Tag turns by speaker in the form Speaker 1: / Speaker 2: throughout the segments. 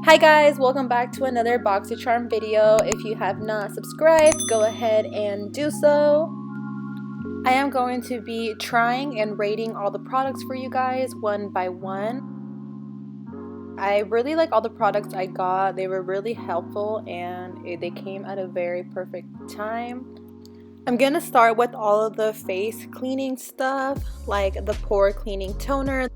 Speaker 1: Hi guys, welcome back to another BoxyCharm video. If you have not subscribed, go ahead and do so. I am going to be trying and rating all the products for you guys one by one. I really like all the products I got. They were really helpful and they came at a very perfect time. I'm gonna start with all of the face cleaning stuff, like the pore cleaning toner.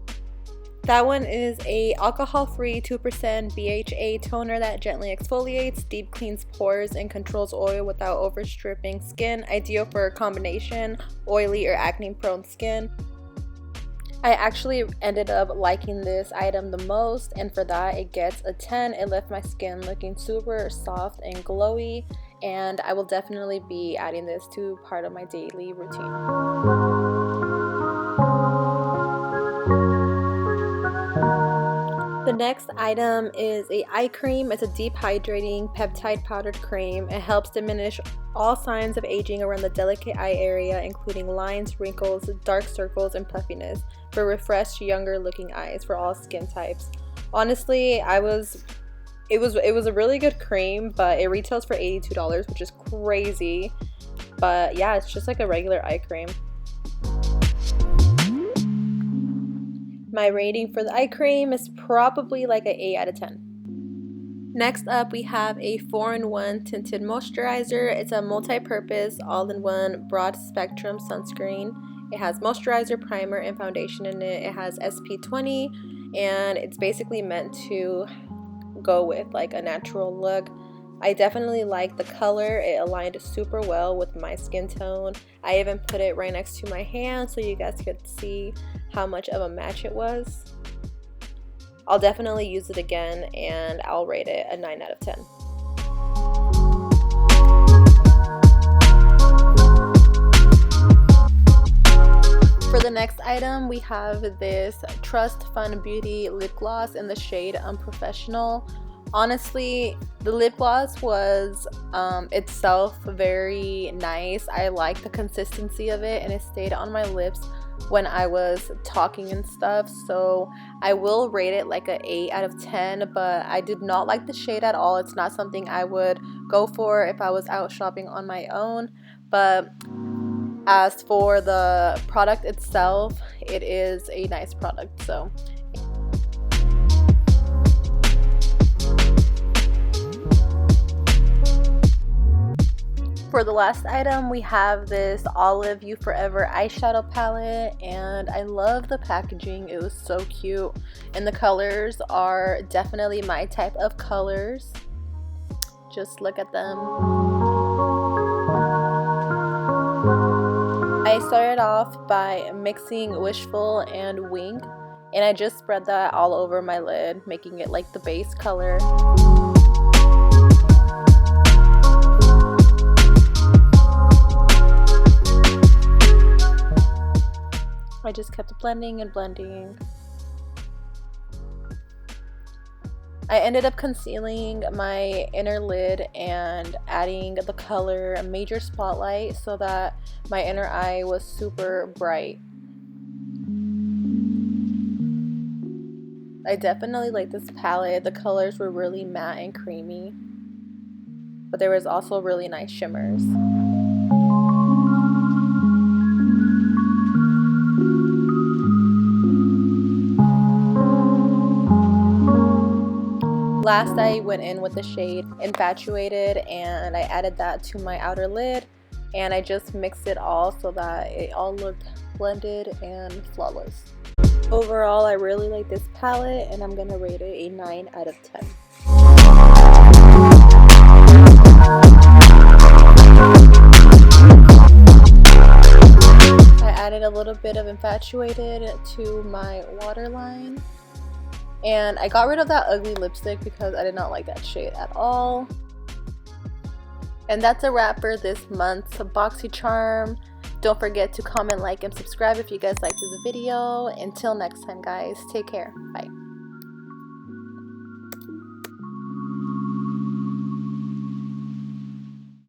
Speaker 1: That one is a alcohol-free 2% BHA toner that gently exfoliates, deep cleans pores, and controls oil without overstripping skin. Ideal for a combination oily or acne-prone skin. I actually ended up liking this item the most, and for that it gets a 10. It left my skin looking super soft and glowy, and I will definitely be adding this to part of my daily routine. The next item is a eye cream. It's a deep hydrating peptide powdered cream. It helps diminish all signs of aging around the delicate eye area, including lines, wrinkles, dark circles, and puffiness, for refreshed, younger looking eyes for all skin types. Honestly, it was a really good cream, but it retails for $82, which is crazy. But yeah, it's just like a regular eye cream. My rating for the eye cream is probably like an 8 out of 10. Next up, we have a 4-in-1 tinted moisturizer. It's a multi-purpose, all-in-one, broad-spectrum sunscreen. It has moisturizer, primer, and foundation in it. It has SP20, and it's basically meant to go with like a natural look. I definitely like the color. It aligned super well with my skin tone. I even put it right next to my hand so you guys could see how much of a match it was. I'll definitely use it again, and I'll rate it a 9 out of 10. For the next item, we have this Trust Fun Beauty lip gloss in the shade Unprofessional. Honestly, the lip gloss was itself very nice. I like the consistency of it, and it stayed on my lips when I was talking and stuff, so I will rate it like an 8 out of 10, but I did not like the shade at all. It's not something I would go for if I was out shopping on my own. But as for the product itself, it is a nice product. So for the last item, we have this Olive You Forever eyeshadow palette, and I love the packaging. It was so cute, and the colors are definitely my type of colors. Just look at them. I started off by mixing Wishful and Wing, and I just spread that all over my lid, making it like the base color. I just kept blending and blending. I ended up concealing my inner lid and adding the color Major Spotlight so that my inner eye was super bright. I definitely like this palette. The colors were really matte and creamy, but there was also really nice shimmers. Last, I went in with the shade Infatuated, and I added that to my outer lid, and I just mixed it all so that it all looked blended and flawless. Overall, I really like this palette, and I'm gonna rate it a 9 out of 10. I added a little bit of Infatuated to my waterline. And I got rid of that ugly lipstick because I did not like that shade at all. And that's a wrap for this month's BoxyCharm. Don't forget to comment, like, and subscribe if you guys like this video. Until next time, guys, take care. Bye.